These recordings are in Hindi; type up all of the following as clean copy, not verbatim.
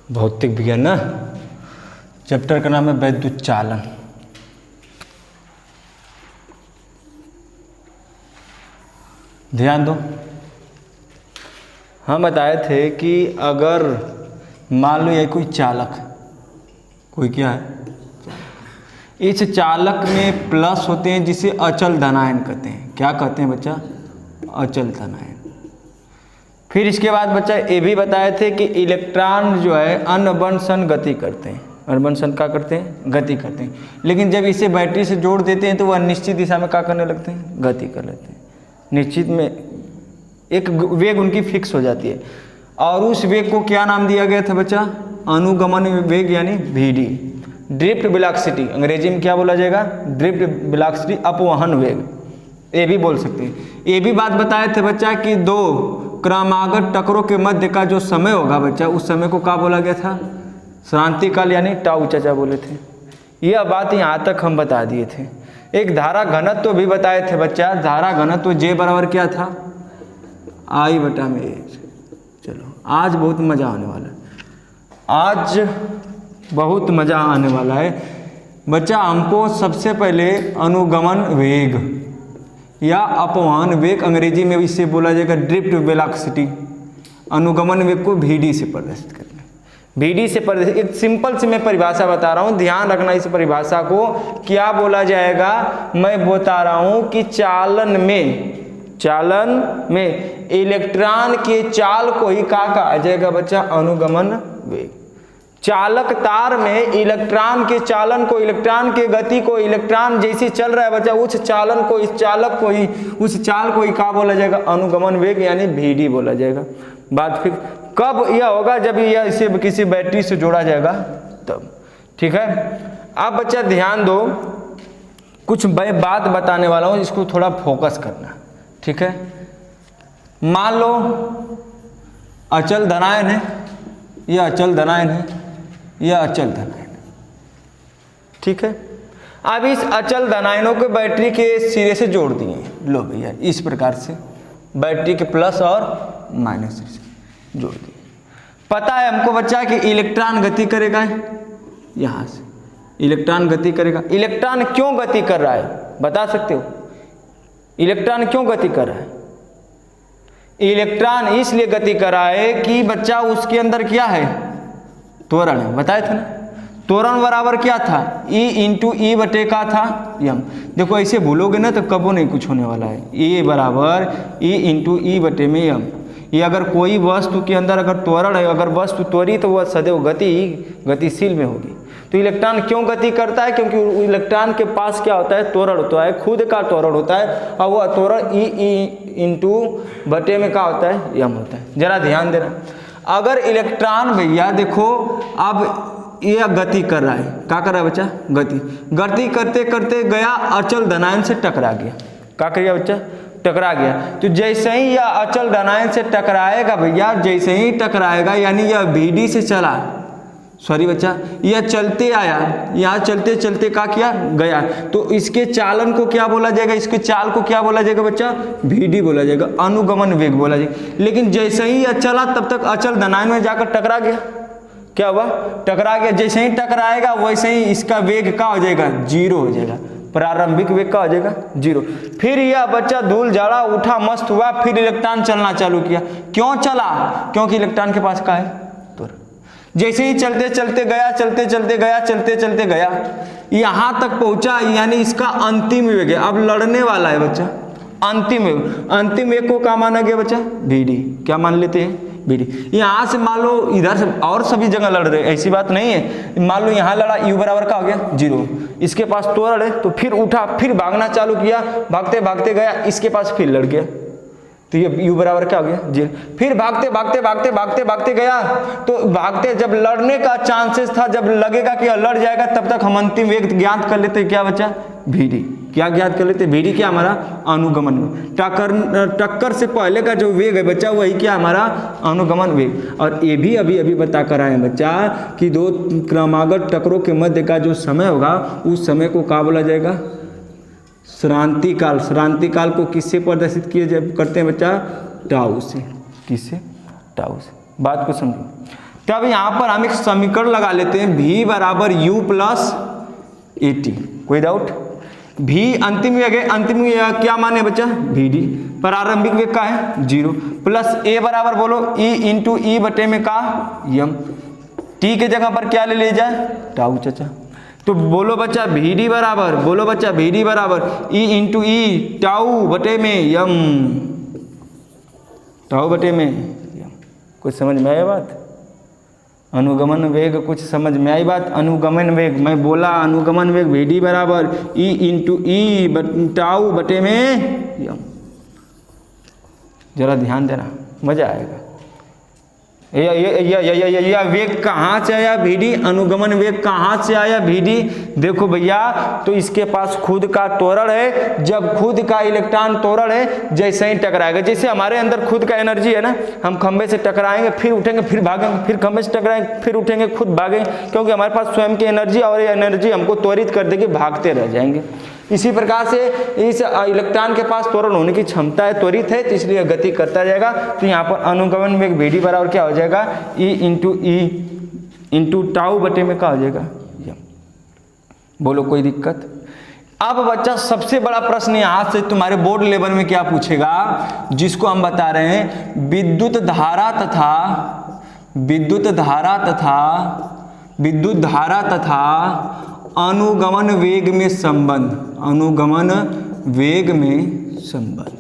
भौतिक विज्ञान ना, चैप्टर का नाम है वैद्युत चालन। ध्यान दो, हम बताए थे कि अगर मान लो ये कोई चालक, कोई क्या है, इस चालक में प्लस होते हैं जिसे अचल धनायन कहते हैं। क्या कहते हैं बच्चा? अचल धनायन। फिर इसके बाद बच्चा ये भी बताए थे कि इलेक्ट्रॉन जो है अनबंसन गति करते हैं। अनबंसन क्या करते हैं? गति करते हैं। लेकिन जब इसे बैटरी से जोड़ देते हैं तो वह निश्चित दिशा में क्या करने लगते हैं? गति कर लेते हैं। निश्चित में एक वेग उनकी फिक्स हो जाती है और उस वेग को क्या नाम दिया गया था बच्चा? अनुगमन वेग यानी VD, ड्रिफ्ट वेलोसिटी। अंग्रेजी में क्या बोला जाएगा? ड्रिफ्ट वेलोसिटी, अपवहन वेग, ये भी बोल सकते हैं। ये भी बात बताए थे बच्चा कि दो क्रमागत टक्करों के मध्य का जो समय होगा बच्चा, उस समय को क्या बोला गया था? श्रांति काल यानी टाउ चाचा बोले थे। यह बात यहाँ तक हम बता दिए थे। एक धारा घनत्व भी बताए थे बच्चा। धारा घनत्व J बराबर क्या था? I/A। चलो आज बहुत मज़ा आने वाला है, आज बहुत मज़ा आने वाला है बच्चा। हमको सबसे पहले अनुगमन वेग या अपवहन वेग, अंग्रेजी में इसे बोला जाएगा ड्रिफ्ट वेलोसिटी। अनुगमन वेग को VD से प्रदर्शित करना। VD से प्रदर्शित, एक सिंपल से मैं परिभाषा बता रहा हूँ, ध्यान रखना इस परिभाषा को। क्या बोला जाएगा? मैं बता रहा हूँ कि चालन में इलेक्ट्रॉन के चाल को ही क्या कहा जाएगा बच्चा? अनुगमन वेग। चालक तार में इलेक्ट्रॉन के चालन को, इलेक्ट्रॉन के गति को, इलेक्ट्रॉन जैसे चल रहा है बच्चा, उस चालन को, इस चालक को ही, उस चाल को ही क्या बोला जाएगा? अनुगमन वेग यानी VD बोला जाएगा। बात फिर कब यह होगा? जब यह इसे किसी बैटरी से जोड़ा जाएगा तब। ठीक है, अब बच्चा ध्यान दो, कुछ बात बताने वाला हूँ, इसको थोड़ा फोकस करना। ठीक है, मान लो अचल धनायन है, यह अचल धनायन है, यह अचल धनायन है। ठीक है, अब इस अचल धनायनों को बैटरी के सिरे से जोड़ दिए। लो भैया, इस प्रकार से बैटरी के प्लस और माइनस से जोड़ दिए। पता है हमको बच्चा कि इलेक्ट्रॉन गति करेगा, यहाँ से इलेक्ट्रॉन गति करेगा। इलेक्ट्रॉन क्यों गति कर रहा है बता सकते हो? इलेक्ट्रॉन क्यों गति कर रहा है? इलेक्ट्रॉन इसलिए गति कर रहा है कि बच्चा उसके अंदर क्या है? त्वरण है। बताए थे ना, त्वरण बराबर क्या था? E/E बटे का था M। देखो ऐसे भूलोगे ना तो कबो नहीं कुछ होने वाला है। E बराबर E/E बटे में M। ये अगर कोई वस्तु के अंदर अगर त्वरण है, अगर वस्तु त्वरित तो वह सदैव गतिशील में होगी। तो इलेक्ट्रॉन क्यों गति करता है? क्योंकि इलेक्ट्रॉन के पास क्या होता है? त्वरण होता है, खुद का त्वरण होता है, और वह त्वरण E बटे में क्या होता है? M होता है। जरा ध्यान देना, अगर इलेक्ट्रॉन भैया देखो अब यह गति कर रहा है, क्या कर रहा है बच्चा? गति करते करते गया अचल धनायन से टकरा गया। क्या कर गया बच्चा? टकरा गया। तो जैसे ही यह अचल धनायन से टकराएगा भैया, जैसे ही टकराएगा यानी यह VD से चला, सॉरी बच्चा, यह चलते आया, यहाँ चलते चलते क्या किया? गया। तो इसके चालन को क्या बोला जाएगा? इसके चाल को क्या बोला जाएगा बच्चा? VD बोला जाएगा, अनुगमन वेग बोला जाएगा। लेकिन जैसे ही यह चला तब तक अचल धनायन में जाकर टकरा गया। क्या हुआ? टकरा गया। जैसे ही टकराएगा वैसे ही इसका वेग क्या हो जाएगा? 0 हो जाएगा। प्रारंभिक वेग का हो जाएगा 0। फिर यह बच्चा धूल झाड़ा उठा, मस्त हुआ, फिर इलेक्ट्रॉन चलना चालू किया। क्यों चला? क्योंकि इलेक्ट्रॉन के पास क्या है? त्वरण। जैसे ही चलते चलते गया, चलते चलते गया, चलते चलते गया, यहाँ तक पहुंचा, यानी इसका अंतिम वेग है। अब लड़ने वाला है बच्चा अंतिम वेग। अंतिम वेग को क्या माना गया बच्चा? VD। क्या मान लेते हैं? VD। यहाँ से मान लो इधर से और सभी जगह लड़ रहे, ऐसी बात नहीं है। मान लो यहाँ लड़ा, U बराबर का हो गया 0। इसके पास त्वरण है तो फिर उठा, फिर भागना चालू किया, भागते भागते गया, इसके पास फिर लड़ गया, तो ये U बराबर क्या हो गया? 0। फिर भागते भागते भागते भागते भागते गया, तो भागते जब लड़ने का चांसेस था, जब लगेगा कि लड़ जाएगा, तब तक हम अंतिम वेग ज्ञात कर लेते। क्या बच्चा? VD। क्या ज्ञात कर लेते? VD क्या हमारा? अनुगमन वेग। टक्कर से पहले का जो वेग है बच्चा, वही क्या हमारा? अनुगमन वेग। और ये भी अभी बता कर आए बच्चा कि दो क्रमागत टक्करों के मध्य का जो समय होगा, उस समय को क्या बोला जाएगा? श्रांति काल। श्रांति काल को किससे प्रदर्शित करते हैं बच्चा? टाउ से। किससे? टाउ से। बात को समझो। तो अब यहाँ पर हम एक समीकरण लगा लेते हैं, v बराबर u प्लस ए टी। कोई डाउट? v अंतिम वेग है, अंतिम वेग क्या माने बच्चा? vd। प्रारंभिक वेग का है 0 प्लस a बराबर बोलो e इंटू ई बटे में का यम। t के जगह पर क्या ले लिया जाए? टाउ चाचा। तो बोलो बच्चा vd बराबर, बोलो बच्चा vd बराबर e इंटू ई टाउ बटे में यम, टाउ बटे में यम। कुछ समझ में आया बात? अनुगमन वेग कुछ समझ में आई बात? अनुगमन वेग मैं बोला, अनुगमन वेग vd बराबर e इंटू ई टाउ बटे में यम। जरा ध्यान देना, मजा आएगा। या वेग कहाँ से आया? vd। अनुगमन वेग कहाँ से आया? vd। देखो भैया, तो इसके पास खुद का त्वरण है। जब खुद का इलेक्ट्रॉन त्वरण है, जैसे ही टकराएगा, जैसे हमारे अंदर खुद का एनर्जी है ना, हम खंबे से टकराएंगे फिर उठेंगे फिर भागेंगे, फिर खंबे से टकराएंगे फिर उठेंगे खुद भागेंगे, क्योंकि हमारे पास स्वयं की एनर्जी और ये एनर्जी हमको त्वरित कर देगी, भागते रह जाएंगे। इसी प्रकार से इस इलेक्ट्रॉन के पास त्वरण होने की क्षमता है, त्वरित है, तो इसलिए गति करता जाएगा। तो यहाँ पर अनुगमन वेग vd बराबर क्या हो जाएगा? e इंटू टाउ बटे में क्या हो जाएगा? यम। बोलो कोई दिक्कत? अब बच्चा सबसे बड़ा प्रश्न यहाँ से तुम्हारे बोर्ड लेवल में क्या पूछेगा, जिसको हम बता रहे हैं विद्युत धारा तथा अनुगमन वेग में संबंध, अनुगमन वेग में संबंध।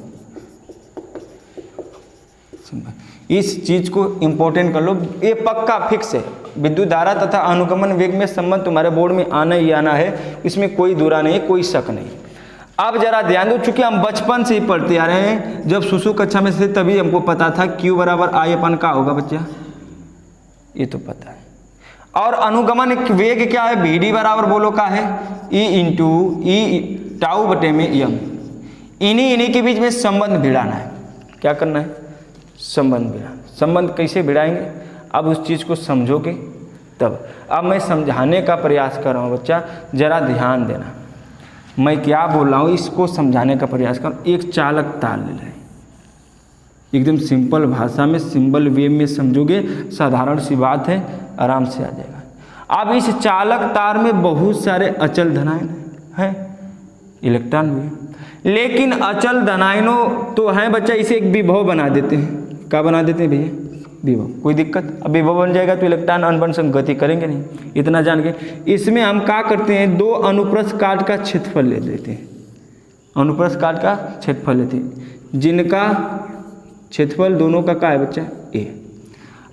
इस चीज को इंपॉर्टेंट कर लो, ये पक्का फिक्स है। विद्युत धारा तथा अनुगमन वेग में संबंध तुम्हारे बोर्ड में आना ही आना है, इसमें कोई दूरा नहीं, कोई शक नहीं। अब जरा ध्यान दो, चूंकि हम बचपन से ही पढ़ते आ रहे हैं, जब सुसु कक्षा में से तभी हमको पता था Q बराबर I अपन का होगा बच्चा, ये तो पता है। और अनुगमन वेग क्या है? vd बराबर बोलो का है? e इंटू ई टाउ बटे में यम। इन्हीं के बीच में संबंध भिड़ाना है। क्या करना है? संबंध भिड़ाना। संबंध कैसे भिड़ाएंगे? अब उस चीज़ को समझोगे तब। अब मैं समझाने का प्रयास कर रहा हूँ बच्चा, जरा ध्यान देना। मैं क्या बोल रहा हूँ इसको समझाने का प्रयास कर। एक चालक तार ले लें, एकदम सिंपल भाषा में, सिंपल वे में समझोगे, साधारण सी बात है, आराम से आ जाएगा। अब इस चालक तार में बहुत सारे अचल धनायन हैं, इलेक्ट्रॉन भी, लेकिन अचल धनायनों तो हैं बच्चा, इसे एक विभव बना देते हैं। क्या बना देते हैं भैया? विभव। कोई दिक्कत? अब विभव बन जाएगा तो इलेक्ट्रॉन अनबन संग गति करेंगे नहीं, इतना जान के। इसमें हम क्या करते हैं, दो अनुप्रस्थ काट का क्षेत्रफल ले लेते हैं। अनुप्रस्थ काट का क्षेत्रफल लेते हैं, जिनका क्षेत्रफल दोनों का क्या है बच्चा? a।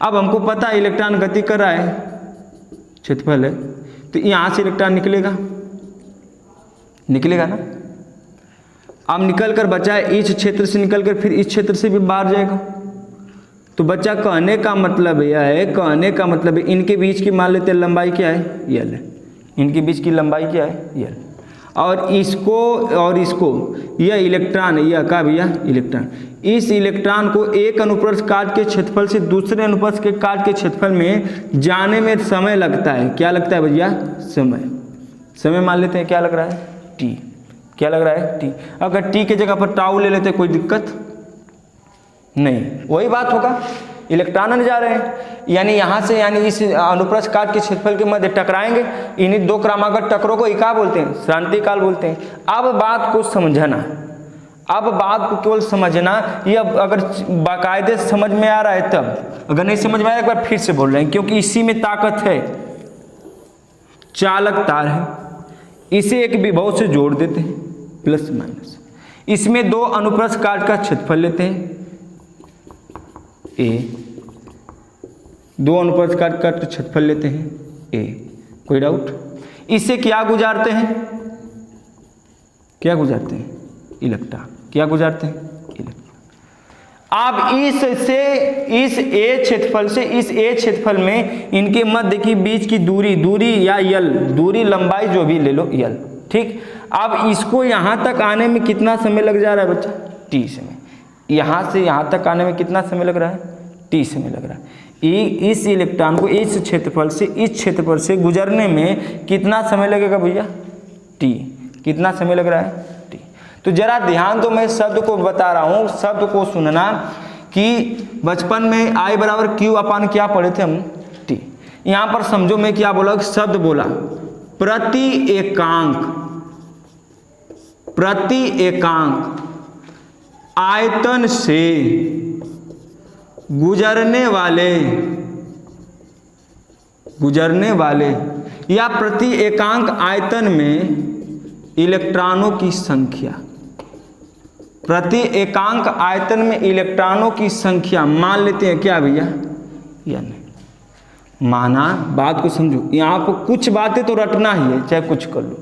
अब हमको पता है इलेक्ट्रॉन गति कर रहा है, क्षेत्रफल है, तो यहाँ से इलेक्ट्रॉन निकलेगा, निकलेगा ना। अब निकल कर बचा है इस क्षेत्र से निकल कर फिर इस क्षेत्र से भी बाहर जाएगा। तो बच्चा कहने का मतलब यह है, कहने का मतलब है इनके बीच की मान लेते हैं लंबाई क्या है? यल है। इनके बीच की लंबाई क्या है? यल। और इसको यह इलेक्ट्रॉन, यह का भैया इलेक्ट्रॉन, इस इलेक्ट्रॉन को एक अनुप्रस्थ काट के क्षेत्रफल से दूसरे अनुप्रस्थ के काट के क्षेत्रफल में जाने में समय लगता है। क्या लगता है भैया? समय। समय मान लेते हैं क्या लग रहा है? टी। क्या लग रहा है? टी। अगर टी के जगह पर टाउ ले लेते कोई दिक्कत नहीं, वही बात होगा, इलेक्ट्रॉन जा रहे हैं, यानी यहाँ से, यानी इस अनुप्रस्थ काट के क्षेत्रफल के मध्य टकराएंगे। इन्हीं दो क्रमागत टकरों को क्या बोलते हैं? श्रांति काल बोलते हैं। अब बात को समझना, अब बात को केवल समझना। ये अगर बाकायदे समझ में आ रहा है तब, अगर नहीं समझ में आ रहा है एक बार फिर से बोल रहे हैं, क्योंकि इसी में ताकत है। चालक तार है, इसे एक विभव से जोड़ देते हैं, प्लस माइनस। इसमें दो अनुप्रस्थ काट का क्षेत्रफल लेते हैं a, दो अनुप्रस्थ काट का क्षेत्रफल लेते हैं a। कोई डाउट? इससे क्या गुजारते हैं? क्या गुजारते हैं? इलेक्ट्रॉन। क्या गुजारते हैं? इलेक्ट्रॉन। अब इस a क्षेत्रफल से इस a क्षेत्रफल में इनके मध्य की बीच की दूरी या यल, दूरी लंबाई जो भी ले लो, यल। ठीक। अब इसको यहाँ तक आने में कितना समय लग जा रहा है बच्चा? t समय। यहाँ से यहाँ तक आने में कितना समय लग रहा है? t समय लग रहा है। इस इलेक्ट्रॉन को इस क्षेत्रफल से इस क्षेत्रफल से गुजरने में कितना समय लगेगा भैया? t। कितना समय लग रहा है? t। तो जरा ध्यान दो, मैं शब्द को बता रहा हूँ, शब्द को सुनना कि बचपन में I बराबर Q अपान क्या पढ़े थे हम? t। यहां पर समझो मैं क्या बोला, शब्द बोला प्रति एकांक, प्रति एकांक आयतन से गुजरने वाले या प्रति एकांक आयतन में इलेक्ट्रॉनों की संख्या, प्रति एकांक आयतन में इलेक्ट्रॉनों की संख्या मान लेते हैं क्या भैया, n। माना, बात को समझो, यहाँ पर कुछ बातें तो रटना ही है, चाहे कुछ कर लो।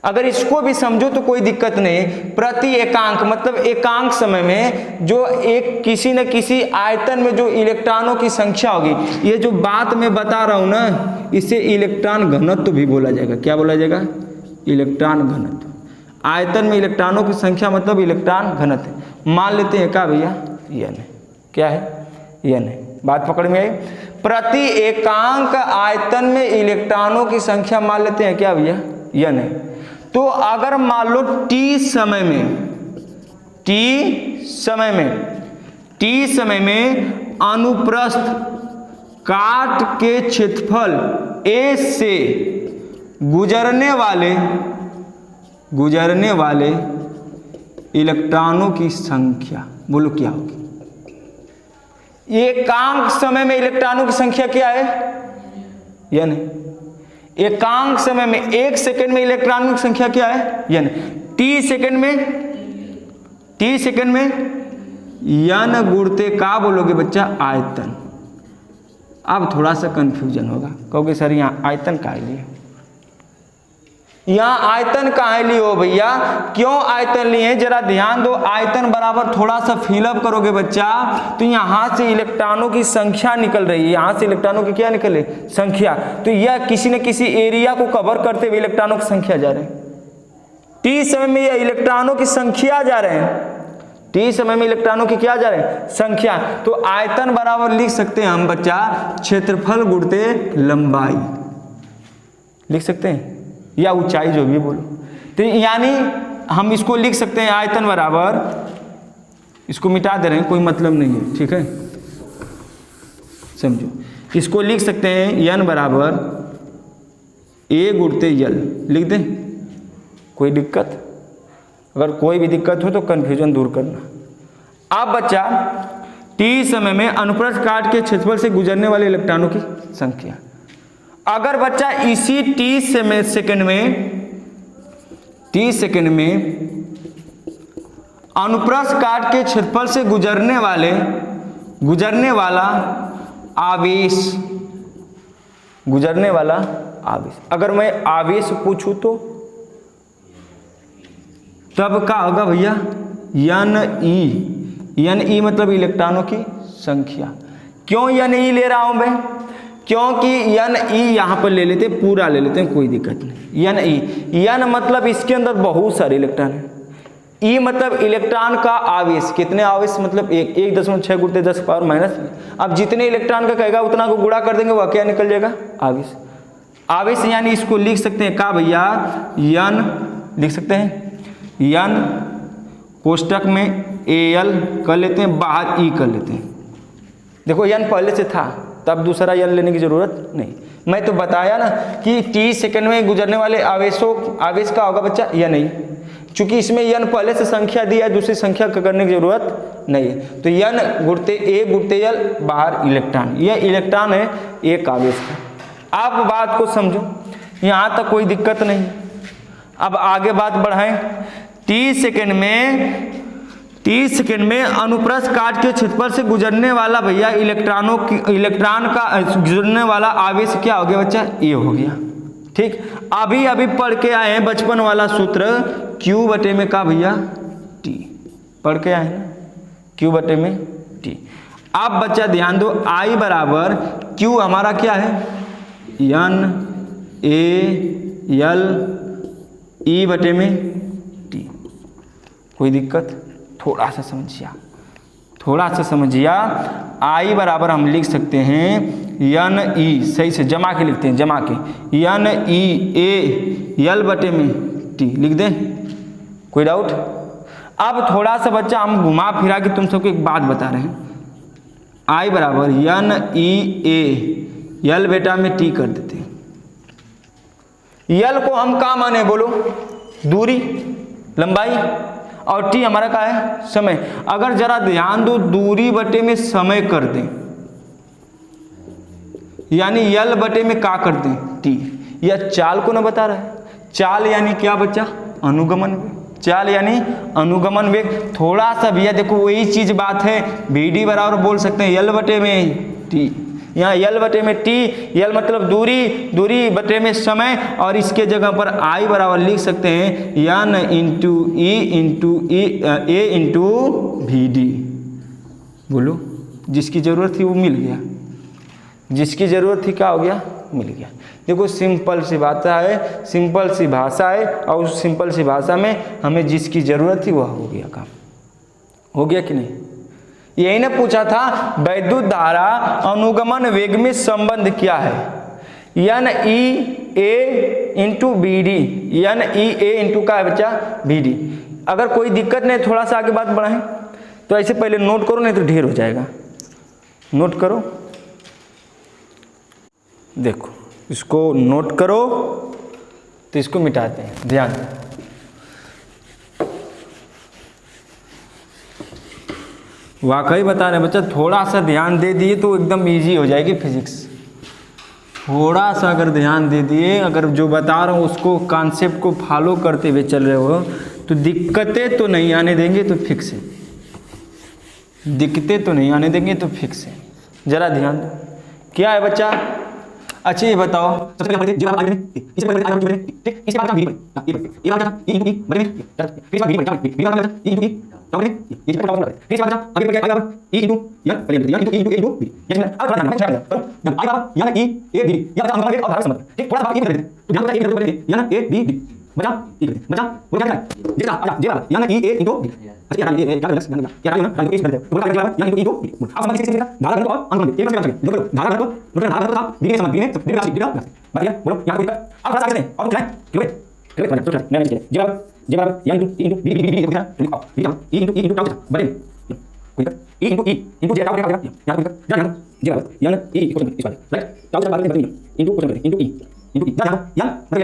अगर इसको भी समझो तो कोई दिक्कत नहीं। प्रति एकांक मतलब एकांक समय में जो एक किसी न किसी आयतन में जो इलेक्ट्रॉनों की संख्या होगी, ये जो बात मैं बता रहा हूं ना, इसे इलेक्ट्रॉन घनत्व भी बोला जाएगा। क्या बोला जाएगा? इलेक्ट्रॉन घनत्व। आयतन में इलेक्ट्रॉनों की संख्या मतलब इलेक्ट्रॉन घनत्व। मान लेते हैं क्या भैया, n है। क्या है? n है। बात पकड़ में आई? प्रति एकांक आयतन में इलेक्ट्रॉनों की संख्या मान लेते हैं क्या भैया, n है। तो अगर मान लो t समय में अनुप्रस्थ काट के क्षेत्रफल A से गुजरने वाले इलेक्ट्रॉनों की संख्या, बोलो क्या होगी? एकांक समय में इलेक्ट्रॉनों की संख्या क्या है? n है। एकांक समय में 1 सेकंड में इलेक्ट्रॉनों की संख्या क्या है? n। t सेकंड में n गुणते का बोलोगे बच्चा? आयतन। अब थोड़ा सा कंफ्यूजन होगा, कहोगे सर यहाँ आयतन काहे लिए, यहाँ आयतन काहे लिए हो भैया, क्यों आयतन लिए? जरा ध्यान दो। आयतन बराबर थोड़ा सा फिलअप करोगे बच्चा तो यहाँ से इलेक्ट्रॉनों की संख्या निकल रही है, यहाँ से इलेक्ट्रॉनों की क्या निकल रही? संख्या। तो यह किसी न किसी एरिया को कवर करते हुए इलेक्ट्रॉनों की संख्या जा रहे हैं। टी समय में यह इलेक्ट्रॉनों की संख्या जा रहे हैं, टी समय में इलेक्ट्रॉनों की क्या जा रहे हैं? संख्या। तो आयतन बराबर लिख सकते हैं हम बच्चा क्षेत्रफल गुणते लंबाई, लिख सकते हैं, या ऊंचाई, जो भी बोलो। तो यानी हम इसको लिख सकते हैं आयतन बराबर, इसको मिटा दे रहे हैं, कोई मतलब नहीं है, ठीक है, समझो। इसको लिख सकते हैं n बराबर A गुणते l, लिख दें, कोई दिक्कत? अगर कोई भी दिक्कत हो तो कन्फ्यूजन दूर करना। अब बच्चा t समय में अनुप्रस्थ काट के क्षेत्रफल से गुजरने वाले इलेक्ट्रॉनों की संख्या। अगर बच्चा इसी t सेकंड में अनुप्रस्थ काट के क्षेत्रफल से गुजरने वाला आवेश, अगर मैं आवेश पूछूं तो तब क्या होगा भैया? n e मतलब इलेक्ट्रॉनों की संख्या। क्यों n e ले रहा हूं मैं? क्योंकि n e यहां पर ले लेते, पूरा ले लेते हैं, कोई दिक्कत नहीं। n मतलब इसके अंदर बहुत सारे इलेक्ट्रॉन है। e मतलब इलेक्ट्रॉन का आवेश, कितने आवेश मतलब 1.6 गुणते 10 पावर माइनस। अब जितने इलेक्ट्रॉन का कहेगा उतना को गुणा कर देंगे, वह क्या निकल जाएगा? आवेश। आवेश यानी इसको लिख सकते हैं क्या भैया? n लिख सकते हैं, n कोष्टक में Al कर लेते हैं, बाहर E कर लेते हैं। देखो n पहले से था, तब दूसरा n लेने की जरूरत नहीं। मैं तो बताया ना कि t सेकंड में गुजरने वाले आवेश का होगा बच्चा n e, चूंकि इसमें n पहले से संख्या दी है, दूसरी संख्या करने की जरूरत नहीं है। तो n गुणते A गुणते l, बाहर इलेक्ट्रॉन, यह इलेक्ट्रॉन है एक आवेश का। अब बात को समझो, यहाँ तक कोई दिक्कत नहीं। अब आगे बात बढ़ाएं। t सेकंड में अनुप्रस्थ काट के क्षेत्रफल से गुजरने वाला भैया इलेक्ट्रॉन का गुजरने वाला आवेश क्या हो गया बच्चा? ये हो गया, ठीक। अभी पढ़ के आए हैं बचपन वाला सूत्र, Q बटे में का भैया? T, पढ़ के आए हैं, Q बटे में T। अब बच्चा ध्यान दो, I बराबर Q हमारा क्या है? n a l E बटे में T। कोई दिक्कत? थोड़ा सा समझिया। I बराबर हम लिख सकते हैं n e, सही से जमा के लिखते हैं, जमा के n e a l बटे में T लिख दें, कोई डाउट? अब थोड़ा सा बच्चा हम घुमा फिरा के तुम सबको एक बात बता रहे हैं। I बराबर n e a यल बेटा में टी कर देते हैं। यल को हम क्या माने बोलो, दूरी लंबाई, और टी हमारा क्या है, समय। अगर जरा ध्यान दो, दूरी बटे में समय कर दें, यानी यल बटे में क्या कर दें, टी। यह चाल को ना बता रहा है। चाल यानी क्या बच्चा, अनुगमन वेग। चाल यानी अनुगमन वेग। थोड़ा सा भैया देखो वही चीज बात है, VD बराबर बोल सकते हैं यल बटे में टी। यहाँ यल बटे में टी, यल मतलब दूरी, दूरी बटे में समय, और इसके जगह पर आई बराबर लिख सकते हैं यन इंटू ई इंटू ए इंटू VD। बोलो, जिसकी जरूरत थी वो मिल गया, जिसकी जरूरत थी क्या हो गया, मिल गया। देखो सिंपल सी बात है, सिंपल सी भाषा है, और उस सिंपल सी भाषा में हमें जिसकी जरूरत थी वह हो गया काम। हो गया कि नहीं? यही ने पूछा था वैद्युत धारा अनुगमन वेग में संबंध क्या है, यन ई ए इंटू BD। यन ई ए इंटू का है बच्चा VD। अगर कोई दिक्कत नहीं, थोड़ा सा आगे बात बढ़ाएं तो ऐसे पहले नोट करो, नहीं तो ढेर हो जाएगा। नोट करो, देखो इसको नोट करो, तो इसको मिटाते हैं, ध्यान। वाकई बता रहे बच्चा, थोड़ा सा ध्यान दे दिए तो एकदम इजी हो जाएगी फिजिक्स। थोड़ा सा अगर ध्यान दे दिए, अगर जो बता रहा हूँ उसको कॉन्सेप्ट को फॉलो करते हुए चल रहे हो, तो दिक्कतें तो नहीं आने देंगे, तो फिक्स है। दिक्कतें तो नहीं आने देंगे तो फिक्स है। जरा ध्यान दो, क्या है बच्चा। अच्छा ये बताओ, सबसे पहले जी बात ठीक, इसके बाद आगे बढ़े, ठीक, इसके बाद हम VD बढ़े, ये बात था ई इंटू ई बड़े में, फिर इसके बाद VD बढ़े, VD मतलब ई इंटू ई तो बड़े, ये चीज प्रॉब्लम है। फिर इसके बाद आगे बढ़ गया आगे ई इंटू यन पहले यन इंटू ई इंटू ए इंटू VD। ये चीज अब ध्यान रखना है, जब आगे बात यन ई ए VD, या बता हम और समझ, ठीक, थोड़ा सा बात ये कर देते, तो ध्यान रखना ये कर देते यन ए VD बचा ई बचा वो क्या है, जितना आजा जे बात यन ई ए इंटू अच्छा यार ये क्या लक्ष्य क्या ना रंग पेश कर दे, वो क्या है यन इंटू ई अब समझ किसी धारा घन और अंग एक बार देखो धारा घन को धारा घन था बीच में समझ में बढ़िया बोलो यहां कोई अब थोड़ा सा आगे और कुछ है क्लियर बना तो नहीं जे बात यन इंटू बी देखो ना लिखो ई इंटू टाउ बड़े कोई ई इंटू जे टाउ क्या यहां कोई जान जे बात यन ई क्वेश्चन इस वाले राइट टाउ से बात में इंटू क्वेश्चन इंटू ई जान यन मतलब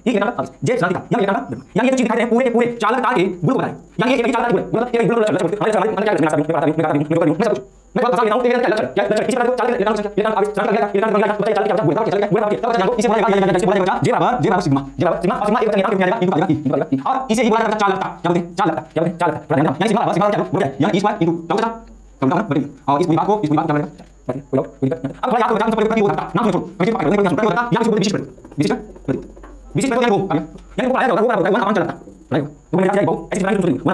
ये ना जे साथ का यन ये चीज दिखाते हैं पूरे चालक तार के गुण बताएं यन ये चालक पूरे मतलब ये गुण मैं बता देता हूं तेरे क्या इसी बात को चालक लेना चाहिए ये आगे चालक लगा बताइए चालक क्या बुरा चल इसे बोलेगा जे बराबर सिग्मा और सिग्मा एक तरह का आएगा इनको और इसे ही बोला जाता है चालकता क्या बोलते हैं चालकता यानी सिग्मा क्या बोलते हैं यानी इस बार इनको क्या होता है और इस बात को क्या बोलेगा अब थोड़ा याद हो जाए तो पहले होता नाम छोड़ो मुझे पकड़ नहीं होता यहां से विशेष यानी वो आया होगा वो काम चलता राइट तो मैंने क्या बहुत ऐसी बनाई वो सिग्मा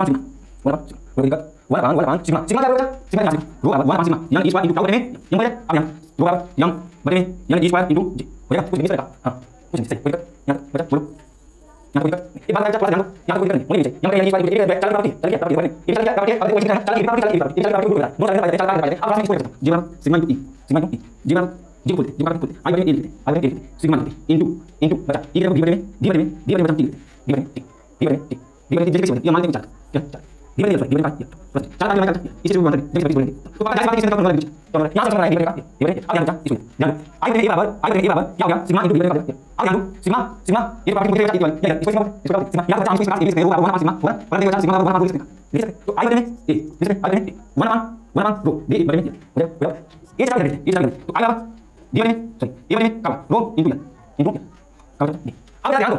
क्या बोलता है सिग्मा वो सिग्मा यानी इस बार इनको क्या बोलते हैं यंग बजे अब यंग बटे में यानी इस बार इनको हो जाएगा कुछ नहीं चलेगा हां कुछ नहीं सही यहां बता बोलो यहां कोई एक बात थोड़ा ध्यान दो यहां कोई नहीं मुझे यहां यानी इस बार एक चल पाती चल गया ये चल गया और कोई चल गया बहुत सारे अब हम इसको जी बार सिग्मा ई जी बार जी बोलते आगे ये लिखते आगे सिग्मा इंटू बता ये डी बटे में ठीक ये मान लेंगे क्या डी बटे बस चार आगे लगा इसे भी बोलते हैं बोलेंगे तो पता है इसमें कौन तो यहां से बनाएंगे ये बटे अब यहां इसको जानो आगे ये बराबर क्या हो गया सिग्मा इंटू डी बटे अब यहां सिग्मा ये पार्ट मुझे ये इसको सिग्मा यहां पर इसको इंग्लिश में वो वन सिग्मा वन पर देखो सिग्मा वन लिख सकते तो आगे में ये इसमें आगे में वन दो डी बटे में ये चल गया तो आगे डी बटे सॉरी ये बटे में कब रो इंटू कब अब ध्यान दो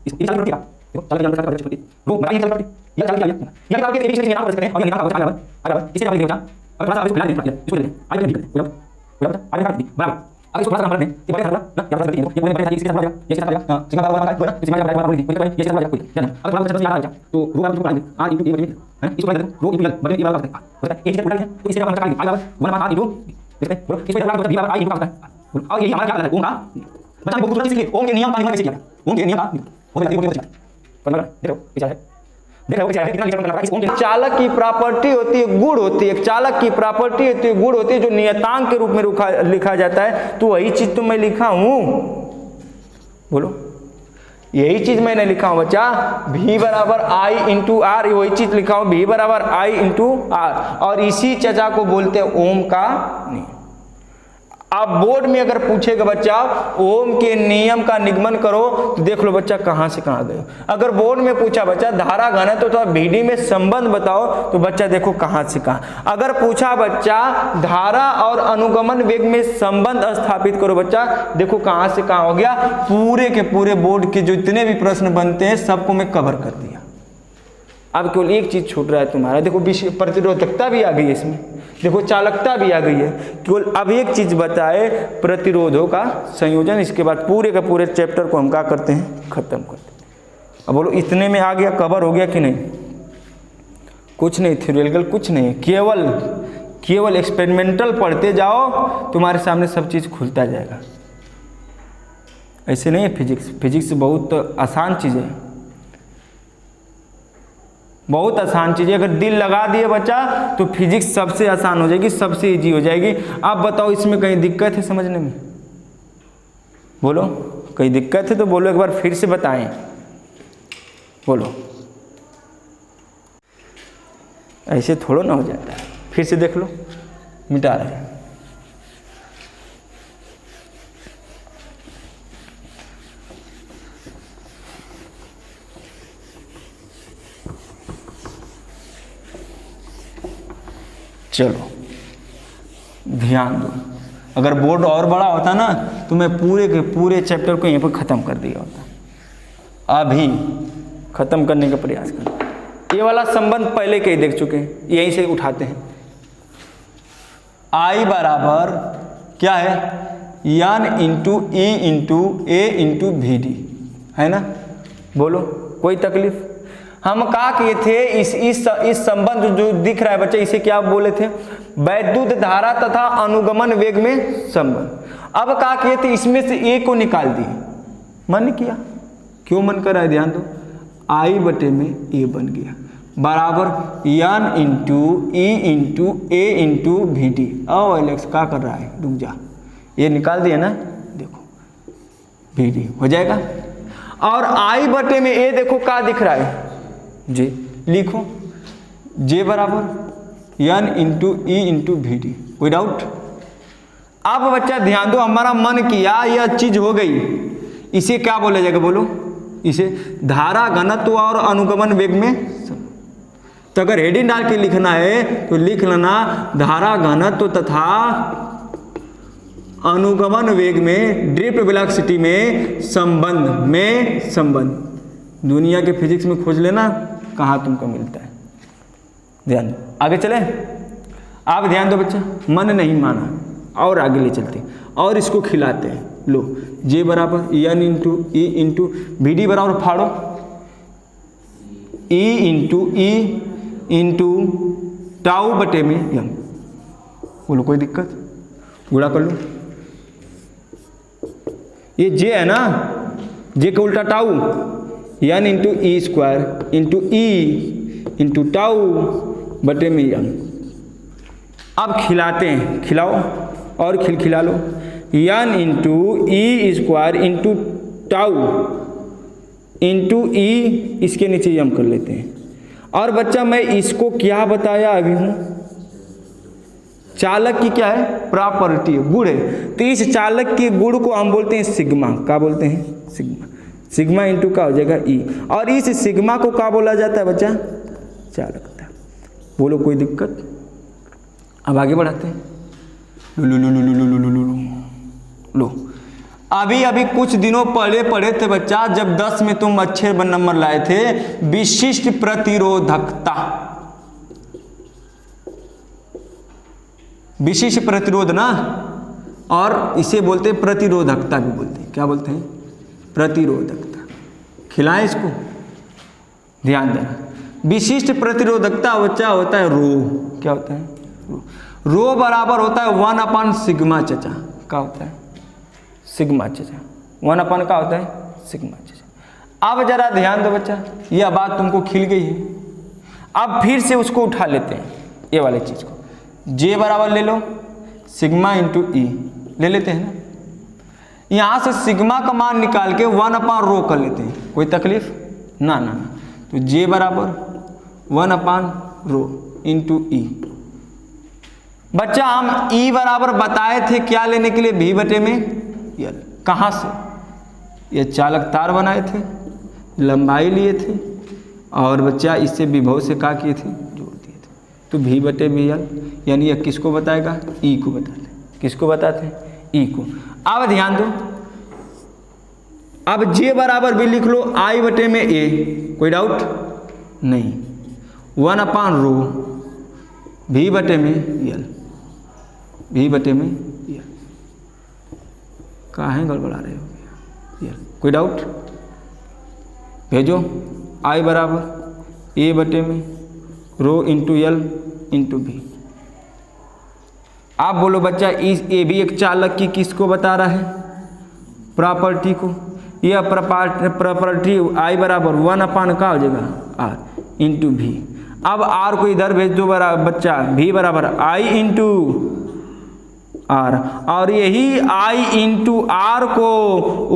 इसको चल रहा है देखो चल गया रो बराबर चल रहा है ये चल गया ये क्या करके एक यहां पर करते हैं और यहां पर आगे इसे आप देखो अब थोड़ा सा इसको मिला दें इसको ले आगे निकल बोलो आगे काट दी बराबर अब इसको थोड़ा सा कर दें ये बड़े हरला ना क्या करते हैं ये बड़े इसके साथ लगा ये इसके साथ लगा हां सिग्मा बराबर का इसमें बराबर बोल दी कोई ये इसके साथ लगा कोई जाना अब थोड़ा सा याद आ गया तो रो आप जो पढ़ाएंगे आ इंटू ये है इसको पढ़ा दो रो इंटू बड़े ये बराबर होता है एक से पढ़ा है तो इसे बराबर कर आगे वन मार्क इंटू देखते हैं बोलो इसमें बराबर बी बराबर आई इंटू का होता है और ये हमारा क्या है ओम का बता बहुत दूर से ओम के नियम का कैसे किया ओम के नियम का हो गया पर देखो क्या है चालक की प्रॉपर्टी होती है गुण होती है, चालक की प्रॉपर्टी होती है गुण होती है जो नियतांक के रूप में लिखा जाता है। तो वही चीज तो मैं लिखा हूं, बोलो यही चीज मैंने लिखा हूं बच्चा, V बराबर I इंटू आर, वही चीज लिखा हूं V बराबर I इंटू आर, और इसी चचा को बोलते हैं ओम का नियम। अब बोर्ड में अगर पूछेगा बच्चा ओम के नियम का निगमन करो तो देख लो बच्चा कहां से कहां गए। अगर बोर्ड में पूछा बच्चा धारा घनत्व तो VD में संबंध बताओ तो बच्चा देखो कहां से कहां। अगर पूछा बच्चा धारा और अनुगमन वेग में संबंध स्थापित करो बच्चा देखो कहां से कहां हो गया। पूरे के पूरे बोर्ड के जो इतने भी प्रश्न बनते हैं सबको मैं कवर कर दिया। अब केवल एक चीज छूट रहा है तुम्हारा, देखो प्रतिरोधकता भी आ गई है इसमें, देखो चालकता भी आ गई है। केवल अब एक चीज बताए प्रतिरोधों का संयोजन, इसके बाद पूरे का पूरे चैप्टर को हम क्या करते हैं खत्म करते हैं। अब बोलो इतने में आ गया, कवर हो गया कि नहीं? कुछ नहीं, थ्योरेटिकल कुछ नहीं, केवल एक्सपेरिमेंटल पढ़ते जाओ तुम्हारे सामने सब चीज खुलता जाएगा। ऐसे नहीं है फिजिक्स बहुत आसान चीज है, बहुत आसान चीज़ है। अगर दिल लगा दिए बच्चा तो फिजिक्स सबसे आसान हो जाएगी, सबसे इजी हो जाएगी। आप बताओ इसमें कहीं दिक्कत है समझने में? बोलो कहीं दिक्कत है तो बोलो, एक बार फिर से बताएं, बोलो। ऐसे थोड़ा ना हो जाता है, फिर से देख लो, मिटा रहे हैं। चलो ध्यान दो, अगर बोर्ड और बड़ा होता ना तो मैं पूरे के पूरे चैप्टर को यहीं पर ख़त्म कर दिया होता। अभी ख़त्म करने का प्रयास करना। ये वाला संबंध पहले के ही देख चुके हैं, यहीं से उठाते हैं। I बराबर क्या है? N into E into A into VD है ना? बोलो कोई तकलीफ? हम कहा किए थे इस संबंध जो दिख रहा है बच्चा इसे क्या बोले थे? वैद्युत धारा तथा अनुगमन वेग में संबंध। अब कहा किए थे इसमें से ए को निकाल दिए, मन किया, क्यों मन कर रहा है ध्यान दो। I बटे में ए बन गया बराबर N into E into A into VD। ओ एलेक्स क्या कर रहा है, रुक जा, ये निकाल दिया ना, देखो VD हो जाएगा। और I बटे में ए देखो क्या दिख रहा है जी, लिखो J बराबर N into E into VD, कोई डाउट? अब बच्चा ध्यान दो, हमारा मन किया यह चीज हो गई, इसे क्या बोला जाएगा बोलो? इसे धारा घनत्व और अनुगमन वेग में। तो अगर हेडिंग डाल के लिखना है तो लिख लेना धारा घनत्व तथा अनुगमन वेग में ड्रिफ्ट वेलोसिटी में संबंध। दुनिया के फिजिक्स में खोज लेना कहाँ तुमको मिलता है। ध्यान दो, आगे चले। आप ध्यान दो बच्चा, मन नहीं माना और आगे ले चलते और इसको खिलाते हैं। लो J बराबर N into E into VD बराबर फाड़ो E इंटू टाउ बटे में M। बोलो कोई दिक्कत? गुणा कर लो, ये J है ना, J का उल्टा tau, N into E square into E into tau बटे में M। अब खिलाते हैं, खिलाओ और खिला लो। N into E square into tau into E, इसके नीचे M कर लेते हैं। और बच्चा मैं इसको क्या बताया अभी हूँ? चालक की क्या है? प्रॉपर्टी, गुण है। तो इस चालक के गुण को हम बोलते हैं सिग्मा। क्या बोलते हैं? सिग्मा। सिग्मा इंटू का हो जाएगा E, और इस सिग्मा को क्या बोला जाता है बच्चा? चालकता। बोलो कोई दिक्कत? अब आगे बढ़ाते हैं। लो अभी कुछ दिनों पहले पढ़े थे बच्चा, जब 10 में तुम अच्छे नंबर लाए थे, विशिष्ट प्रतिरोधकता। विशिष्ट प्रतिरोध ना, और इसे बोलते हैं प्रतिरोधकता भी बोलते हैं। क्या बोलते हैं? प्रतिरोधकता। खिलाएं इसको, ध्यान देना। विशिष्ट प्रतिरोधकता बच्चा होता है रो। क्या होता है? रो बराबर होता है 1 सिग्मा चचा। क्या होता है? सिग्मा चचा। 1 का होता है? सिग्मा चचा। अब जरा ध्यान दो बच्चा, यह बात तुमको खिल गई है। अब फिर से उसको उठा लेते हैं, ये वाले चीज को। J बराबर ले लो सिग्मा इंटू E, ले लेते हैं ना। यहाँ से सिग्मा का मान निकाल के 1 रो कर लेते हैं, कोई तकलीफ ना ना ना। तो J बराबर 1 रो इंटू E बच्चा हम ई बराबर बताए थे क्या लेने के लिए, भी बटे में यल। कहाँ से? ये चालक तार बनाए थे, लंबाई लिए थे, और बच्चा इससे विभव से क्या किए थे, जोड़ दिए थे। तो भी बटे भी यल, यानी यह किसको बताएगा, ई को बताते। किसको बताते हैं, ई को। अब ध्यान दो, अब जे बराबर भी लिख लो आई बटे में ए, कोई डाउट नहीं। 1/रो भी बटे में यल, भी बटे में यल। कहाँ गड़बड़ा रहे हो यल, कोई डाउट? भेजो। आई बराबर ए बटे में रो इंटू यल इंटू भी। आप बोलो बच्चा इस ए भी एक चालक की किसको बता रहा है, प्रॉपर्टी को। यह प्रॉपर्टी आई बराबर 1/, का हो जाएगा आर इंटू भी। अब आर को इधर भेज दो बच्चा, भी बराबर आई इंटू आर, और यही आई इंटू आर को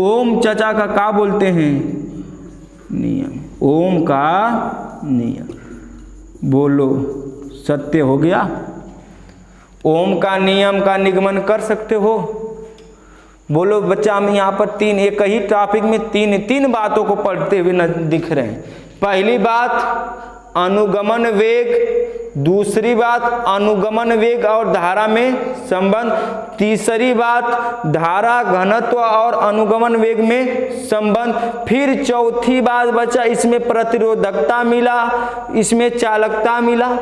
ओम चचा का क्या बोलते हैं, नियम, ओम का नियम। बोलो सत्य हो गया? ओम का नियम का निगमन कर सकते हो? बोलो बच्चा, हम यहाँ पर एक ही टॉपिक में तीन बातों को पढ़ते हुए दिख रहे हैं। पहली बात अनुगमन वेग, दूसरी बात अनुगमन वेग और धारा में संबंध, तीसरी बात धारा घनत्व और अनुगमन वेग में संबंध, फिर चौथी बात बच्चा इसमें प्रतिरोधकता मिला, इसमें चालकता मिला।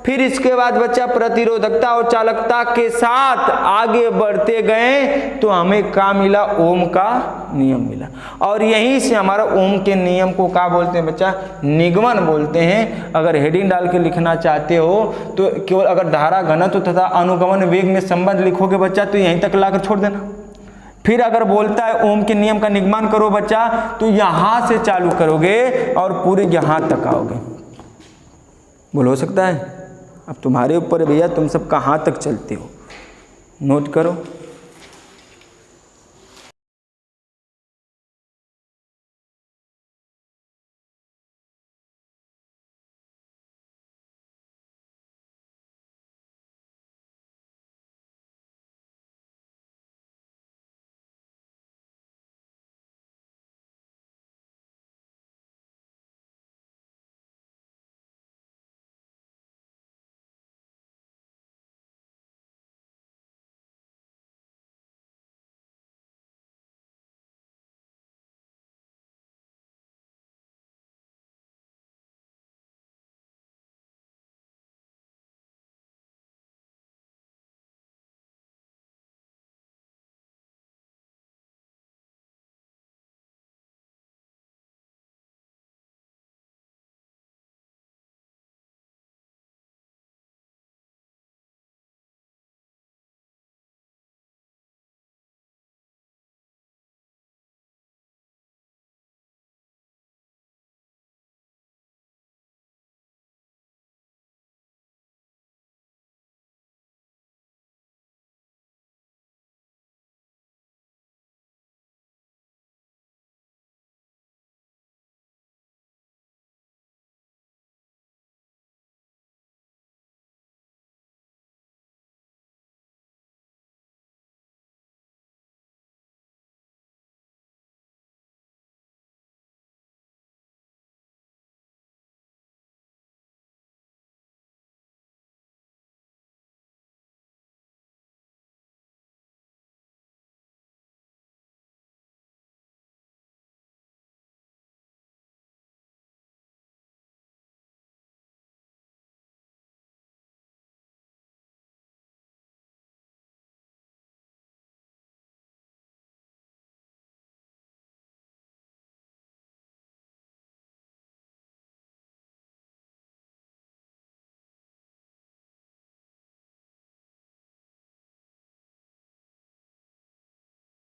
फिर इसके बाद बच्चा प्रतिरोधकता और चालकता के साथ आगे बढ़ते गए तो हमें क्या मिला, ओम का नियम मिला। और यहीं से हमारा ओम के नियम को क्या बोलते हैं बच्चा, निगमन बोलते हैं। अगर हेडिंग डाल के लिखना चाहते हो तो केवल अगर धारा घनत्व तथा अनुगमन वेग में संबंध लिखोगे बच्चा तो यहीं तक लाकर छोड़ देना। फिर अगर बोलता है ओम के नियम का निगमन करो बच्चा तो यहां से चालू करोगे और पूरे यहां तक आओगे। बोल हो सकता है? अब तुम्हारे ऊपर भैया, तुम सब कहाँ तक चलते हो, नोट करो।